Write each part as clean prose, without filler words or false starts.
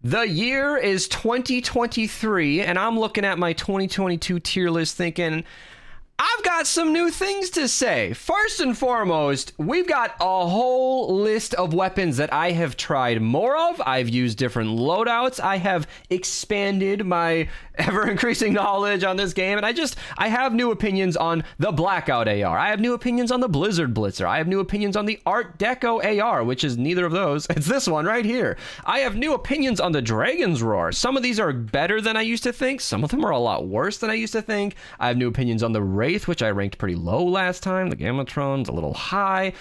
The year is 2023, and I'm looking at my 2022 tier list thinking, I've got some new things to say. First and foremost, we've got a whole list of weapons that I have tried more of. I've used different loadouts. I have expanded my ever-increasing knowledge on this game, and I have new opinions on the Blackout AR. I have new opinions on the Blizzard Blitzer. I have new opinions on the Art Deco AR, which is neither of those. It's this one right here. I have new opinions on the Dragon's Roar. Some of these are better than I used to think. Some of them are a lot worse than I used to think. I have new opinions on the Wraith, which I ranked pretty low last time. The Gamatron's a little high.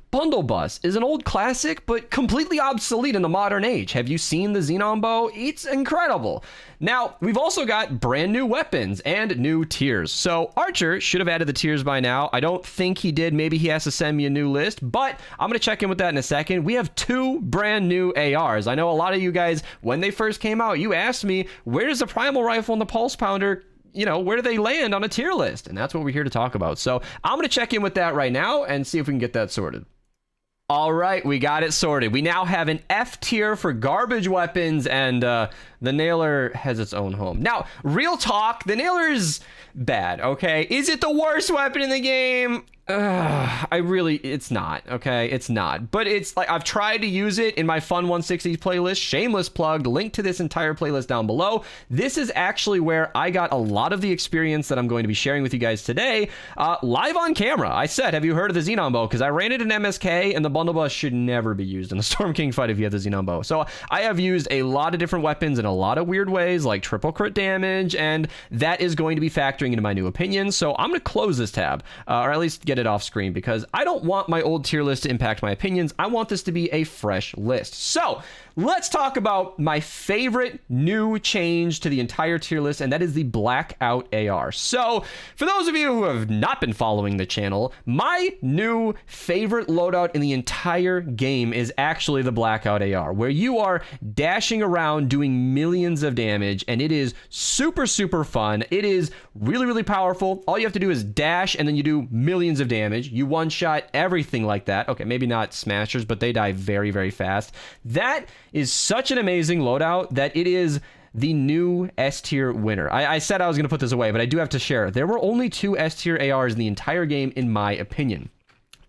Bundle Bus is an old classic, but completely obsolete in the modern age. Have you seen the Xenon Bow? It's incredible. Now, we've also got brand new weapons and new tiers. So Archer should have added the tiers by now. I don't think he did. Maybe he has to send me a new list, but I'm going to check in with that in a second. We have two brand new ARs. I know a lot of you guys, when they first came out, you asked me, where does the Primal Rifle and the Pulse Pounder, where do they land on a tier list? And that's what we're here to talk about. So I'm going to check in with that right now and see if we can get that sorted. All right, we got it sorted. We now have an F tier for garbage weapons, and the Nailer has its own home. Now, real talk, the Nailer's bad, okay? Is it the worst weapon in the game? It's not, okay? It's not. But it's like, I've tried to use it in my Fun 160s playlist, shameless plug, link to this entire playlist down below. This is actually where I got a lot of the experience that I'm going to be sharing with you guys today, live on camera. I said, have you heard of the Xenon Bow? Because I ran it in MSK, and the Bundle Bus should never be used in the Storm King fight if you have the Xenon Bow. So I have used a lot of different weapons in a lot of weird ways, like triple crit damage, and that is going to be factoring into my new opinions. So I'm going to close this tab, or at least get it off screen, because I don't want my old tier list to impact my opinions. I want this to be a fresh list. So let's talk about my favorite new change to the entire tier list, and that is the Blackout AR. So for those of you who have not been following the channel, my new favorite loadout in the entire game is actually the Blackout AR, where you are dashing around doing millions of damage, and it is super, super fun. It is really, really powerful. All you have to do is dash, and then you do millions of damage. You one-shot everything like that. Okay, maybe not Smashers, but they die very, very fast. That is such an amazing loadout that it is the new S tier winner. I said I was going to put this away, but I do have to share. There were only two S tier ARs in the entire game, in my opinion.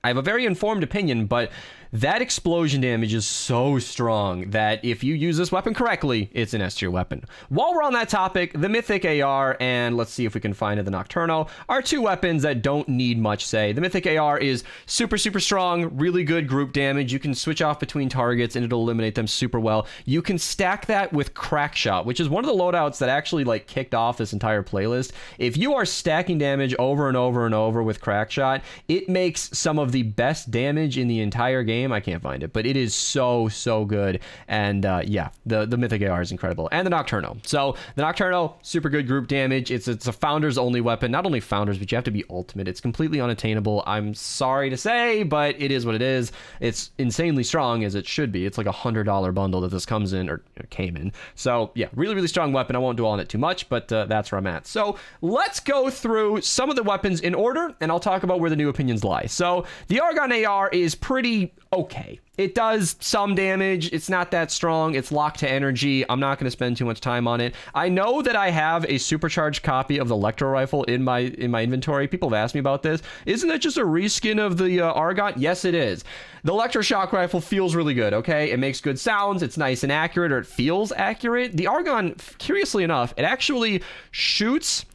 I have a very informed opinion, but that explosion damage is so strong that if you use this weapon correctly, it's an S tier weapon. While we're on that topic, the Mythic AR and let's see if we can find it, the Nocturno, are two weapons that don't need much say. The Mythic AR is super, super strong, really good group damage. You can switch off between targets and it'll eliminate them super well. You can stack that with Crack Shot, which is one of the loadouts that actually kicked off this entire playlist. If you are stacking damage over and over and over with Crack Shot, it makes some of the best damage in the entire game. I can't find it, but it is so good. And yeah, the Mythic AR is incredible, and the Nocturno. So the Nocturno, super good group damage. It's a founders only weapon. Not only founders, but you have to be ultimate. It's completely unattainable. I'm sorry to say, but it is what it is. It's insanely strong, as it should be. It's like $100 bundle that this comes in, or came in. So yeah, really, really strong weapon. I won't dwell on it too much, but that's where I'm at. So let's go through some of the weapons in order, and I'll talk about where the new opinions lie. So the Argon AR is pretty okay. It does some damage. It's not that strong. It's locked to energy. I'm not going to spend too much time on it. I know that I have a supercharged copy of the Electro Rifle in my inventory. People have asked me about this. Isn't that just a reskin of the Argon? Yes, it is. The Electroshock Rifle feels really good, okay? It makes good sounds. It's nice and accurate, or it feels accurate. The Argon, curiously enough, it actually shoots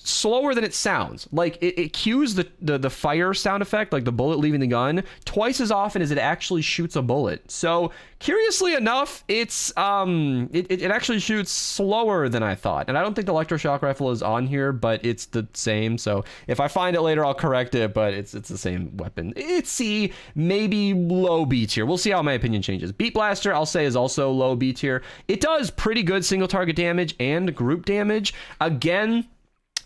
slower than it sounds. Like it cues the fire sound effect, like the bullet leaving the gun, twice as often as it actually shoots a bullet. So curiously enough, it's it actually shoots slower than I thought. And I don't think the Electroshock Rifle is on here, but it's the same. So if I find it later, I'll correct it, but it's the same weapon. It's C, maybe low B tier. We'll see how my opinion changes. Beat Blaster, I'll say, is also low B tier. It does pretty good single target damage and group damage. Again,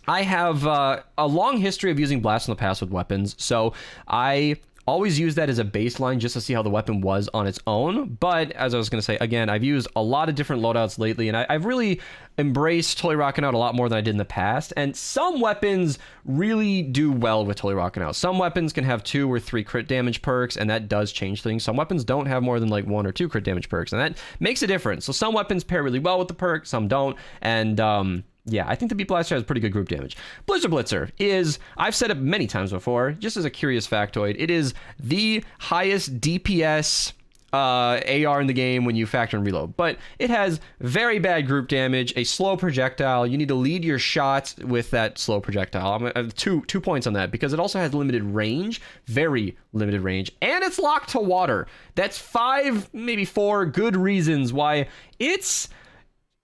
I have a long history of using Blast from the Past with weapons, so I always used that as a baseline just to see how the weapon was on its own. But as I was going to say, again, I've used a lot of different loadouts lately, and I've really embraced totally rocking out a lot more than I did in the past. And some weapons really do well with totally rocking out. Some weapons can have 2 or 3 crit damage perks, and that does change things. Some weapons don't have more than like 1 or 2 crit damage perks, and that makes a difference. So some weapons pair really well with the perk, some don't. And yeah, I think the Beat Blaster has pretty good group damage. Blizzard Blitzer is, I've said it many times before, just as a curious factoid, it is the highest DPS AR in the game when you factor in reload, but it has very bad group damage, a slow projectile. You need to lead your shots with that slow projectile. I'm gonna have two points on that, because it also has limited range, very limited range, and it's locked to water. That's 5, maybe 4 good reasons why it's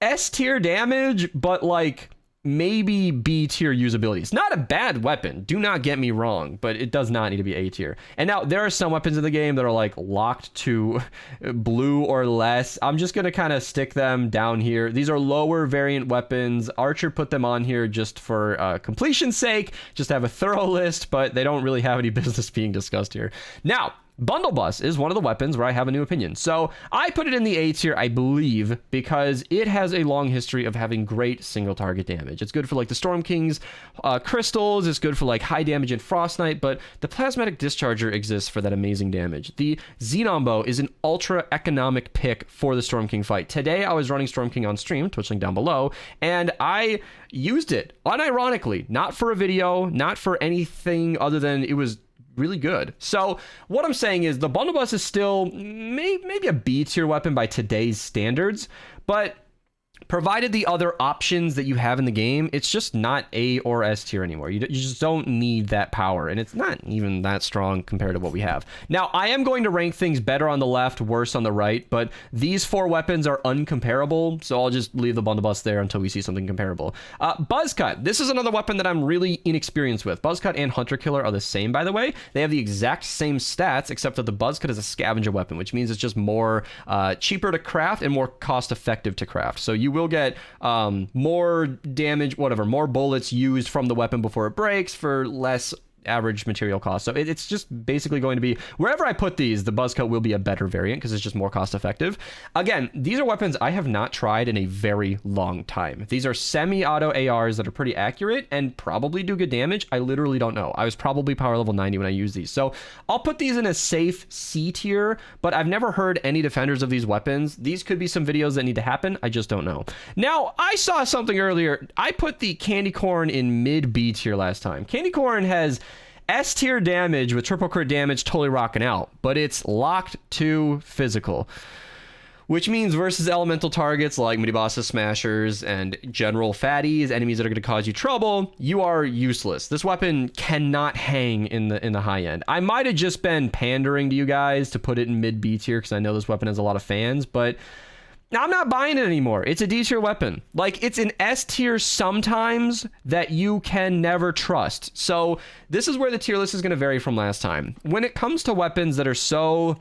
S tier damage, but like maybe B tier usability. It's not a bad weapon, do not get me wrong, but it does not need to be A tier. And now there are some weapons in the game that are like locked to blue or less. I'm just gonna kind of stick them down here. These are lower variant weapons. Archer put them on here just for completion's sake, just to have a thorough list, but they don't really have any business being discussed here. Now, Bundle Bus is one of the weapons where I have a new opinion. So I put it in the A tier, I believe, because it has a long history of having great single target damage. It's good for like the Storm King's crystals. It's good for like high damage in Frost Knight, but the Plasmatic Discharger exists for that amazing damage. The Xenon Bow is an ultra economic pick for the Storm King fight. Today I was running Storm King on stream, Twitch link down below, and I used it unironically, not for a video, not for anything other than it was really good. So what I'm saying is the Bundle Bus is still maybe a B tier weapon by today's standards, but provided the other options that you have in the game, it's just not A or S tier anymore. You just don't need that power, and it's not even that strong compared to what we have. Now, I am going to rank things better on the left, worse on the right, but these 4 weapons are uncomparable, so I'll just leave the Bundle Bus there until we see something comparable. Buzzcut. This is another weapon that I'm really inexperienced with. Buzzcut and Hunter Killer are the same, by the way. They have the exact same stats, except that the Buzzcut is a scavenger weapon, which means it's just more cheaper to craft and more cost-effective to craft. So you will get more damage, whatever, more bullets used from the weapon before it breaks for less average material cost. So it's just basically going to be, wherever I put these, the Buzzcut will be a better variant because it's just more cost effective. Again, these are weapons I have not tried in a very long time. These are semi-auto ARs that are pretty accurate and probably do good damage. I literally don't know. I was probably power level 90 when I used these. So I'll put these in a safe C tier, but I've never heard any defenders of these weapons. These could be some videos that need to happen. I just don't know. Now, I saw something earlier. I put the Candy Corn in mid B tier last time. Candy Corn has S tier damage with triple crit damage, totally rocking out, but it's locked to physical, which means versus elemental targets like mini bosses, smashers, and general fatties, enemies that are going to cause you trouble, you are useless. This weapon cannot hang in the high end. I might have just been pandering to you guys to put it in mid B tier because I know this weapon has a lot of fans, but I'm not buying it anymore. It's a D tier weapon. Like, it's an S tier sometimes that you can never trust. So this is where the tier list is going to vary from last time. When it comes to weapons that are so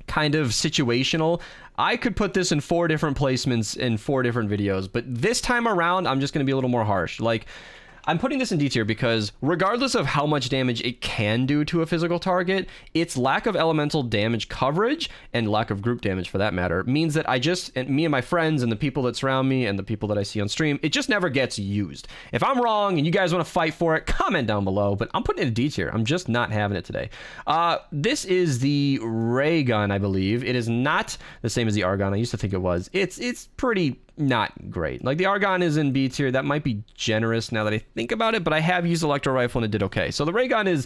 kind of situational, I could put this in 4 different placements in 4 different videos, but this time around, I'm just going to be a little more harsh. Like, I'm putting this in D tier because regardless of how much damage it can do to a physical target, its lack of elemental damage coverage and lack of group damage for that matter means that me and my friends and the people that surround me and the people that I see on stream, it just never gets used. If I'm wrong and you guys want to fight for it, comment down below, but I'm putting it in D tier. I'm just not having it today. This is the ray gun, I believe. It is not the same as the Argon. I used to think it was. It's pretty not great. Like, the Argon is in B tier. That might be generous now that I think about it, but I have used Electro Rifle and it did okay. So the ray gun is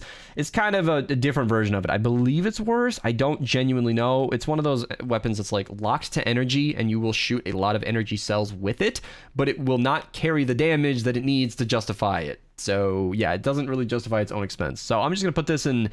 kind of a different version of it. I believe it's worse. I don't genuinely know. It's one of those weapons that's like locked to energy and you will shoot a lot of energy cells with it, but it will not carry the damage that it needs to justify it. So yeah, it doesn't really justify its own expense. So I'm just gonna put this in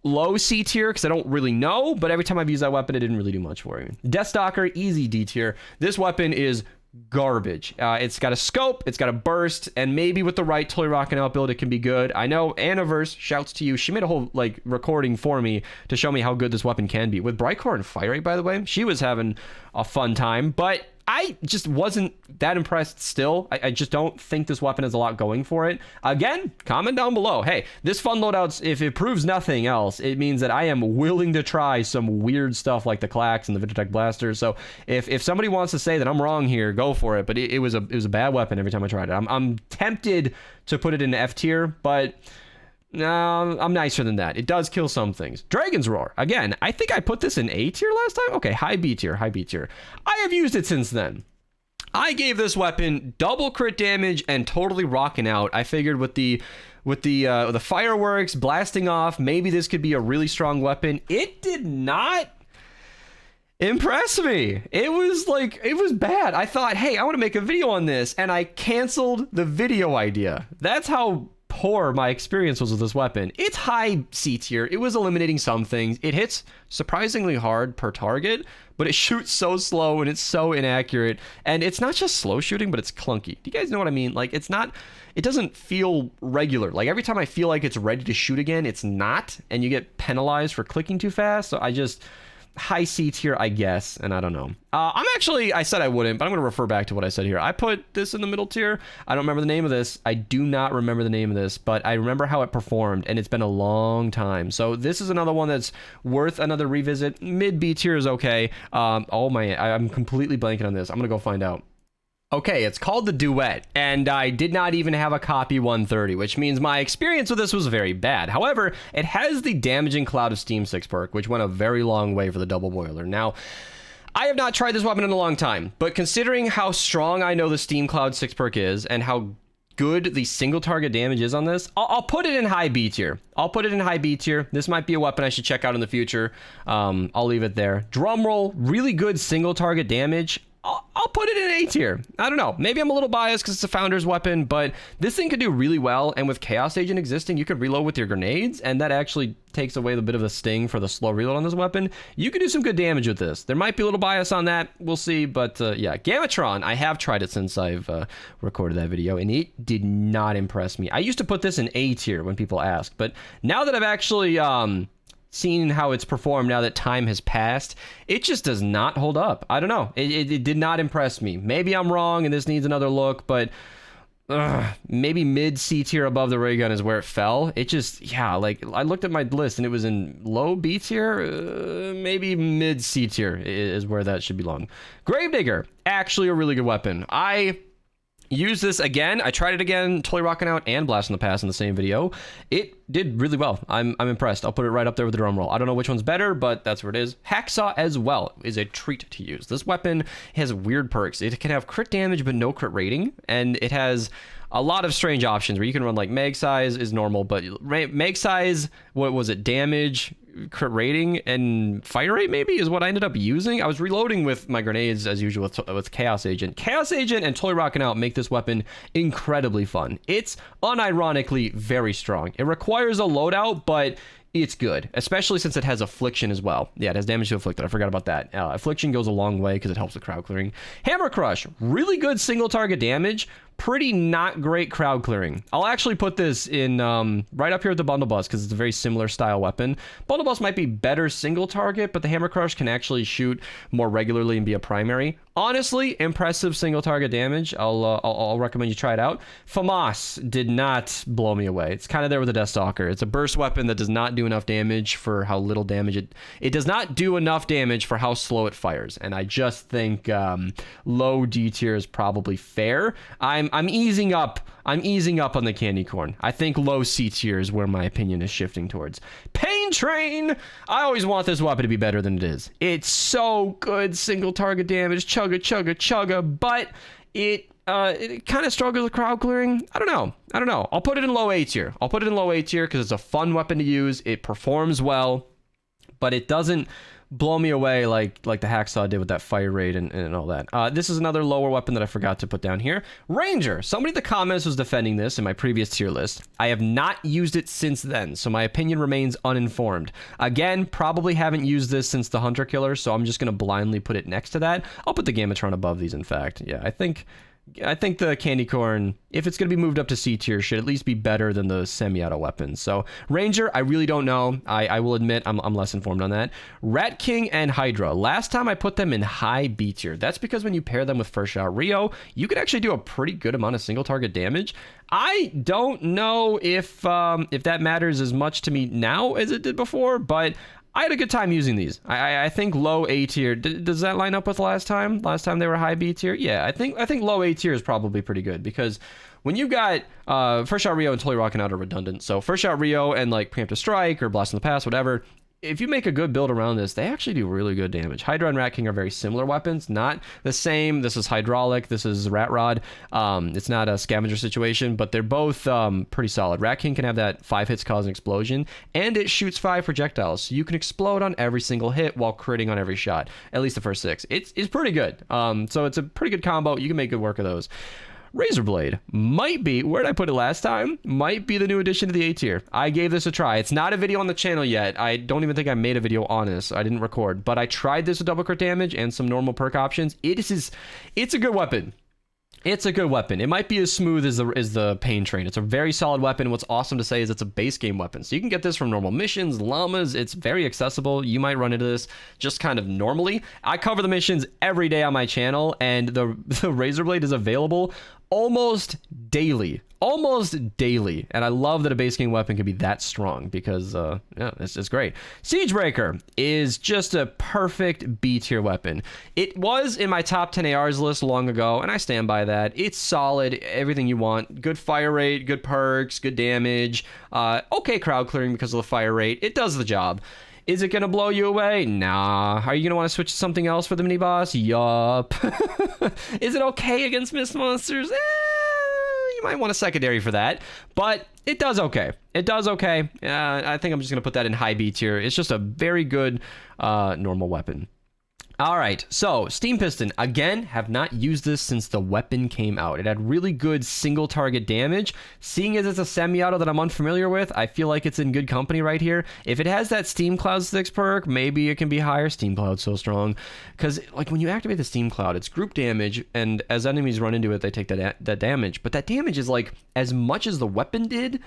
low C tier because I don't really know, but every time I've used that weapon, it didn't really do much for me. Deathstalker, easy D tier. This weapon is garbage. It's got a scope, it's got a burst, and maybe with the right totally rockin' out build, it can be good. I know Anniverse, shouts to you. She made a whole like recording for me to show me how good this weapon can be. With Brightcore and Fire Rate, by the way, she was having a fun time, but I just wasn't that impressed still. I just don't think this weapon has a lot going for it. Again, comment down below. Hey, this fun loadouts, if it proves nothing else, it means that I am willing to try some weird stuff like the Clacks and the Vitratech Blaster. So if somebody wants to say that I'm wrong here, go for it. But it was a bad weapon every time I tried it. I'm tempted to put it in F tier, but no, I'm nicer than that. It does kill some things. Dragon's Roar. Again, I think I put this in A tier last time. Okay, high B tier, high B tier. I have used it since then. I gave this weapon double crit damage and totally rocking out. I figured with the fireworks blasting off, maybe this could be a really strong weapon. It did not impress me. It was bad. I thought, hey, I want to make a video on this, and I canceled the video idea. That's how poor my experience was with this weapon. It's high C tier. It was eliminating some things. It hits surprisingly hard per target, but it shoots so slow and it's so inaccurate. And it's not just slow shooting, but it's clunky. Do you guys know what I mean? Like, it doesn't feel regular. Like, every time I feel like it's ready to shoot again, it's not, and you get penalized for clicking too fast. So high C tier, I guess, and I don't know. I said I wouldn't, but I'm going to refer back to what I said here. I put this in the middle tier. I don't remember the name of this. I do not remember the name of this, but I remember how it performed, and it's been a long time. So this is another one that's worth another revisit. Mid B tier is okay. I'm completely blanking on this. I'm going to go find out. Okay, it's called the Duet, and I did not even have a copy 130, which means my experience with this was very bad. However, it has the Damaging Cloud of Steam 6 perk, which went a very long way for the double boiler. Now, I have not tried this weapon in a long time, but considering how strong I know the Steam Cloud 6 perk is, and how good the single target damage is on this, I'll put it in high B tier. I'll put it in high B tier. This might be a weapon I should check out in the future. I'll leave it there. Drumroll, really good single target damage. I'll put it in A tier. I don't know. Maybe I'm a little biased because it's a Founder's weapon, but this thing could do really well. And with Chaos Agent existing, you could reload with your grenades, and that actually takes away the bit of the sting for the slow reload on this weapon. You could do some good damage with this. There might be a little bias on that. We'll see. But yeah, Gamatron, I have tried it since I've recorded that video, and it did not impress me. I used to put this in A tier when people ask, but now that I've actually seen how it's performed now that time has passed, it just does not hold up. I don't know. It did not impress me. Maybe I'm wrong and this needs another look, but maybe mid C tier above the ray gun is where it fell. It just, yeah, like I looked at my list and it was in low B tier, maybe mid C tier is where that should belong. Gravedigger, actually a really good weapon. I use this again. I tried it again, totally rocking out and blast in the past in the same video. It did really well. I'm impressed. I'll put it right up there with the drum roll. I don't know which one's better, but that's where it is. Hacksaw as well is a treat to use. This weapon has weird perks. It can have crit damage but no crit rating, and it has a lot of strange options where you can run like mag size is normal, but mag size, what was it, damage, crit rating, and fire rate maybe is what I ended up using. I was reloading with my grenades as usual with Chaos Agent. Chaos Agent and Totally Rockin' Out make this weapon incredibly fun. It's unironically very strong. It requires a loadout, but it's good, especially since it has Affliction as well. Yeah, it has damage to Afflicted. I forgot about that. Affliction goes a long way because it helps with crowd clearing. Hammer Crush, really good single target damage, pretty not great crowd clearing. I'll actually put this in right up here with the Bundle Bus because it's a very similar style weapon. Bundle Bus might be better single target, but the Hammer Crush can actually shoot more regularly and be a primary. Honestly, impressive single target damage. I'll recommend you try it out. FAMAS did not blow me away. It's kind of there with the Deathstalker. It's a burst weapon that does not do enough damage for how little damage it does not do enough damage for how slow it fires. And I just think low D tier is probably fair. I'm easing up. I'm easing up on the candy corn. I think low C tier is where my opinion is shifting towards. Pain Train! I always want this weapon to be better than it is. It's so good, single target damage, chugga, chugga, chugga, but it kind of struggles with crowd clearing. I don't know. I'll put it in low A tier. I'll put it in low A tier because it's a fun weapon to use. It performs well, but it doesn't blow me away like the Hacksaw did with that fire rate and all that. This is another lower weapon that I forgot to put down here. Ranger. Somebody in the comments was defending this in my previous tier list. I have not used it since then, so my opinion remains uninformed. Again, probably haven't used this since the Hunter Killer, so I'm just going to blindly put it next to that. I'll put the Gamatron above these, in fact. Yeah, I think I think the candy corn, if it's going to be moved up to C tier, should at least be better than the semi-auto weapons. So Ranger, I really don't know. I will admit I'm less informed on that. Rat King and Hydra. Last time I put them in high B tier. That's because when you pair them with First Shot Rio, you can actually do a pretty good amount of single target damage. I don't know if that matters as much to me now as it did before, but I had a good time using these. I think low A tier. Does that line up with last time? Last time they were high B tier? Yeah, I think low A tier is probably pretty good because when you've got First Shot Rio and Totally Rocking Out are redundant. So First Shot Rio and like Preemptive Strike or Blast in the Past, whatever. If you make a good build around this, they actually do really good damage. Hydra and Rat King are very similar weapons, not the same. This is hydraulic, this is Rat Rod. It's not a scavenger situation, but they're both pretty solid. Rat King can have that 5 hits cause an explosion, and it shoots 5 projectiles, so you can explode on every single hit while critting on every shot, at least the first 6. It's pretty good. So it's a pretty good combo. You can make good work of those. Razor Blade might be, where did I put it last time? Might be the new addition to the A tier. I gave this a try. It's not a video on the channel yet. I don't even think I made a video on this. I didn't record, but I tried this with double crit damage and some normal perk options. It's a good weapon. It's a good weapon. It might be as smooth as the Pain Train. It's a very solid weapon. What's awesome to say is it's a base game weapon. So you can get this from normal missions, llamas. It's very accessible. You might run into this just kind of normally. I cover the missions every day on my channel, and the Razor Blade is available almost daily. And I love that a base game weapon can be that strong because yeah, it's great. Siegebreaker is just a perfect B tier weapon. It was in my top 10 ARs list long ago, and I stand by that. It's solid, everything you want. Good fire rate, good perks, good damage, okay crowd clearing because of the fire rate. It does the job. Is it going to blow you away? Nah. Are you going to want to switch to something else for the mini boss? Yup. Is it okay against mist monsters? You might want a secondary for that, but it does okay. It does okay. I think I'm just going to put that in high B tier. It's just a very good normal weapon. All right, so Steam Piston, again, have not used this since the weapon came out. It had really good single target damage. Seeing as it's a semi-auto that I'm unfamiliar with, I feel like it's in good company right here. If it has that Steam Cloud 6 perk, maybe it can be higher. Steam Cloud's so strong. Because like when you activate the Steam Cloud, it's group damage, and as enemies run into it, they take that damage. But that damage is like as much as the weapon did.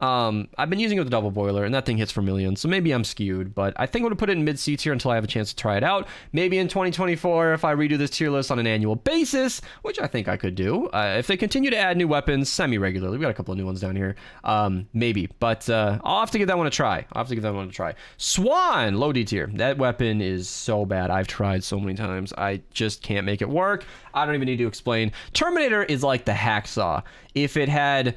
I've been using it with the double boiler, and that thing hits for millions, so maybe I'm skewed, but I think I'm going to put it in mid-C tier until I have a chance to try it out. Maybe in 2024, if I redo this tier list on an annual basis, which I think I could do, if they continue to add new weapons semi-regularly. We got a couple of new ones down here, maybe, but I'll have to give that one a try. Swan, low D tier. That weapon is so bad. I've tried so many times. I just can't make it work. I don't even need to explain. Terminator is like the hacksaw. If it had,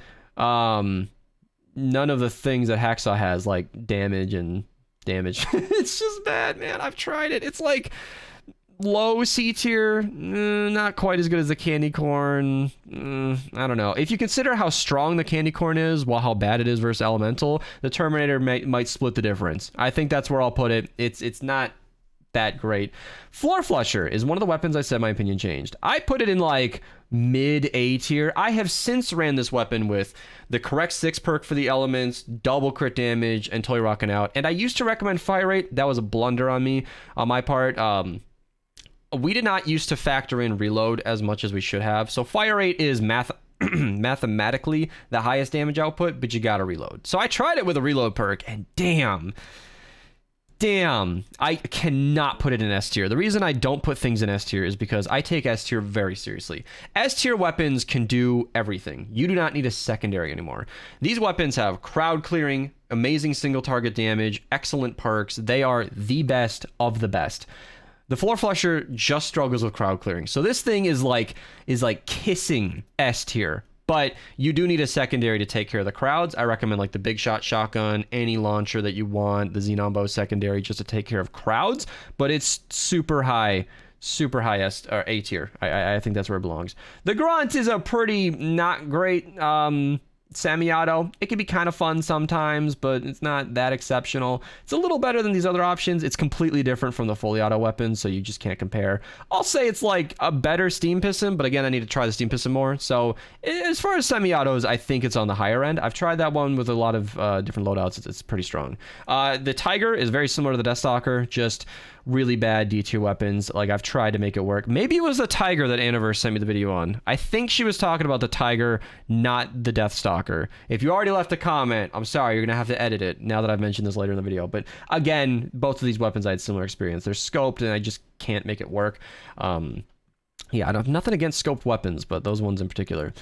none of the things that hacksaw has, like damage. It's just bad, man. I've tried it. It's like low C tier, not quite as good as the candy corn. I don't know. If you consider how strong the candy corn is while how bad it is versus elemental, the Terminator might split the difference. I think that's where I'll put it. It's not that great. Floor Flusher is one of the weapons I said my opinion changed. I put it in like mid A tier. I have since ran this weapon with the correct 6 perk for the elements, double crit damage, and totally rocking out. And I used to recommend fire rate. That was a blunder on my part. We did not used to factor in reload as much as we should have. So fire rate is mathematically the highest damage output, but you gotta reload. So I tried it with a reload perk, and damn, I cannot put it in S tier. The reason I don't put things in S tier is because I take S tier very seriously. S tier weapons can do everything. You do not need a secondary anymore. These weapons have crowd clearing, amazing single target damage, excellent perks. They are the best of the best. The Floor Flusher just struggles with crowd clearing. So this thing is like kissing S tier. But you do need a secondary to take care of the crowds. I recommend like the Big Shot Shotgun, any launcher that you want, the Xenon Bow secondary just to take care of crowds. But it's super high S or A tier. I think that's where it belongs. The Grunt is a pretty not great semi-auto. It can be kind of fun sometimes, but it's not that exceptional. It's a little better than these other options. It's completely different from the fully auto weapons, so you just can't compare. I'll say it's like a better Steam Piston, but again, I need to try the Steam Piston more. So as far as semi-autos, I think it's on the higher end. I've tried that one with a lot of different loadouts. It's pretty strong. The Tiger is very similar to the Deathstalker, just really bad D tier weapons. Like, I've tried to make it work. Maybe it was the Tiger that Aniverse sent me the video on. I think she was talking about the Tiger, not the Deathstalker. If you already left a comment, I'm sorry, you're gonna have to edit it now that I've mentioned this later in the video. But again, both of these weapons I had similar experience. They're scoped and I just can't make it work. Yeah, I have nothing against scoped weapons, but those ones in particular.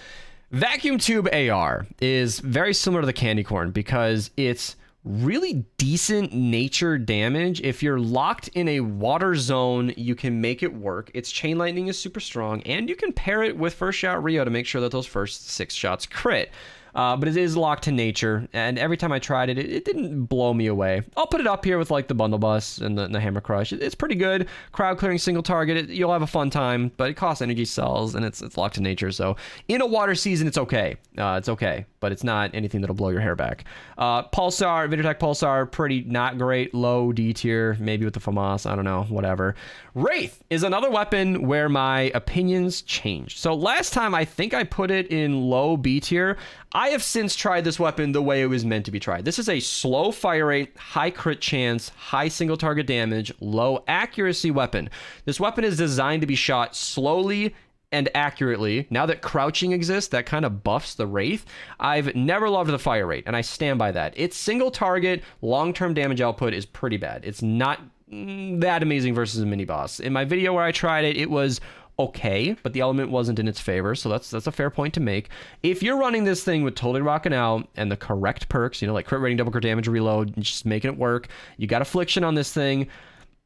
Vacuum Tube AR is very similar to the Candy Corn because it's really decent nature damage. If you're locked in a water zone, you can make it work. Its chain lightning is super strong, and you can pair it with first shot Rio to make sure that those first 6 shots crit. But it is locked to nature, and every time I tried it, it didn't blow me away. I'll put it up here with like the Bundle Bus and the Hammer Crush. It's pretty good. Crowd clearing single target, you'll have a fun time, but it costs energy cells, and it's locked to nature. So in a water season, it's okay. It's okay, but it's not anything that'll blow your hair back. Pulsar, Vidutech Pulsar, pretty not great. Low D tier, maybe with the FAMAS, I don't know, whatever. Wraith is another weapon where my opinions changed. So last time, I think I put it in low B tier. I have since tried this weapon the way it was meant to be tried. This is a slow fire rate, high crit chance, high single target damage, low accuracy weapon. This weapon is designed to be shot slowly and accurately. Now that crouching exists, that kind of buffs the Wraith. I've never loved the fire rate, and I stand by that. Its single target, long-term damage output is pretty bad. It's not that amazing versus a mini boss. In my video where I tried it, it was okay, but the element wasn't in its favor, so that's a fair point to make. If you're running this thing with Totally Rockin' Out and the correct perks, you know, like crit rating, double crit damage, reload, just making it work, you got Affliction on this thing,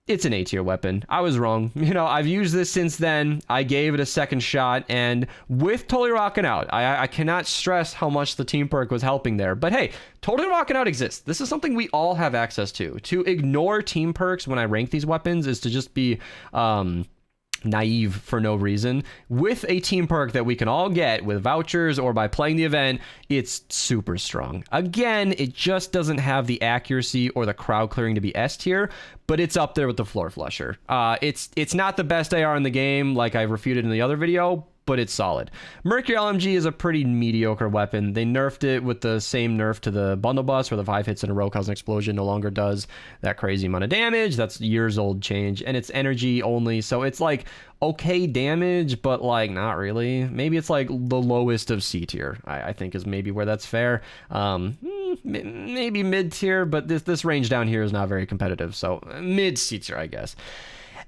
it's an A tier weapon. I was wrong. You know, I've used this since then. I gave it a second shot, and with Totally Rockin' Out, I cannot stress how much the team perk was helping there. But hey, Totally Rockin' Out exists. This is something we all have access to. To ignore team perks when I rank these weapons is to just be naive for no reason. With a team perk that we can all get with vouchers or by playing the event, it's super strong. Again, it just doesn't have the accuracy or the crowd clearing to be S tier, but it's up there with the Floor Flusher. It's not the best AR in the game, like I've refuted in the other video, but it's solid. Mercury LMG is a pretty mediocre weapon. They nerfed it with the same nerf to the Bundle Bus, where the 5 hits in a row cause an explosion no longer does that crazy amount of damage. That's years old change, and it's energy only, so it's like okay damage, but like not really. Maybe it's like the lowest of C tier, I think is maybe where that's fair. Maybe mid tier, but this range down here is not very competitive, so mid C tier, I guess.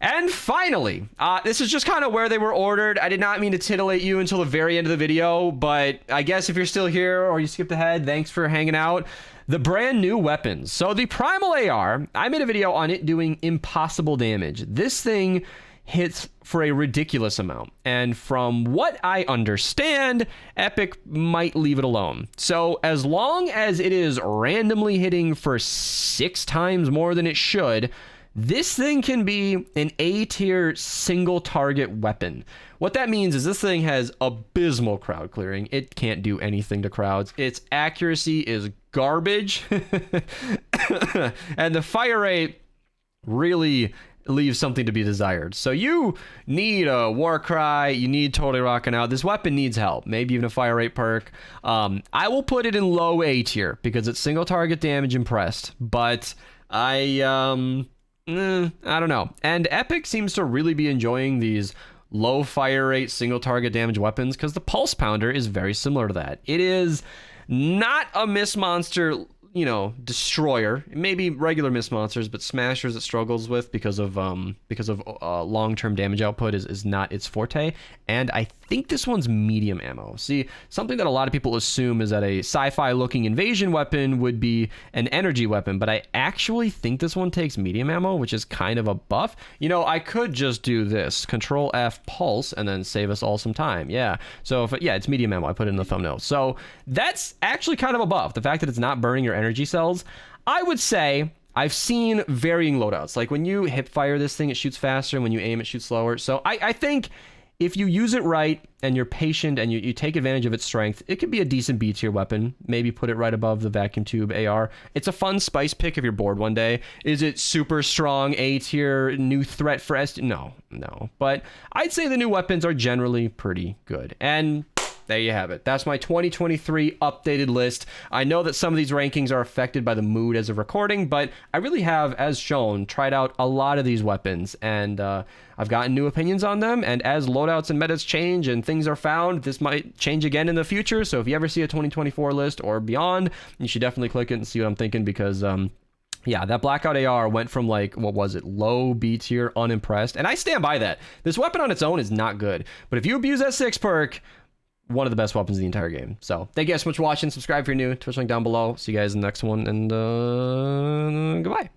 And finally, this is just kind of where they were ordered. I did not mean to titillate you until the very end of the video, but I guess if you're still here or you skipped ahead, thanks for hanging out. The brand new weapons. So the Primal AR, I made a video on it doing impossible damage. This thing hits for a ridiculous amount. And from what I understand, Epic might leave it alone. So as long as it is randomly hitting for 6 times more than it should, this thing can be an A tier single target weapon. What that means is this thing has abysmal crowd clearing. It can't do anything to crowds. Its accuracy is garbage. And the fire rate really leaves something to be desired. So you need a Warcry, you need Totally Rockin' Out. This weapon needs help, maybe even a fire rate perk. I will put it in low A tier because it's single target damage impressed, but I don't know. And Epic seems to really be enjoying these low fire rate single target damage weapons because the Pulse Pounder is very similar to that. It is not a Miss Monster, you know, destroyer. Maybe regular Miss Monsters, but Smashers it struggles with because of long-term damage output is not its forte. And I think this one's medium ammo. See, something that a lot of people assume is that a sci-fi looking invasion weapon would be an energy weapon, but I actually think this one takes medium ammo, which is kind of a buff. You know, I could just do this, Control F pulse, and then save us all some time. Yeah, so it's medium ammo. I put it in the thumbnail. So that's actually kind of a buff. The fact that it's not burning your energy cells. I would say I've seen varying loadouts. Like when you hip fire this thing, it shoots faster, and when you aim, it shoots slower. So I think if you use it right and you're patient and you take advantage of its strength, it could be a decent B tier weapon. Maybe put it right above the Vacuum Tube AR. It's a fun spice pick if you're bored one day. Is it super strong A tier new threat for S? No. But I'd say the new weapons are generally pretty good. And there you have it. That's my 2023 updated list. I know that some of these rankings are affected by the mood as of recording, but I really have, as shown, tried out a lot of these weapons, and I've gotten new opinions on them, and as loadouts and metas change and things are found, this might change again in the future. So if you ever see a 2024 list or beyond, you should definitely click it and see what I'm thinking, because yeah, that Blackout AR went from, like, what was it, low B tier, unimpressed, and I stand by that. This weapon on its own is not good, but if you abuse that 6 perk, one of the best weapons in the entire game. So thank you guys so much for watching. Subscribe if you're new. Twitch link down below. See you guys in the next one, and goodbye.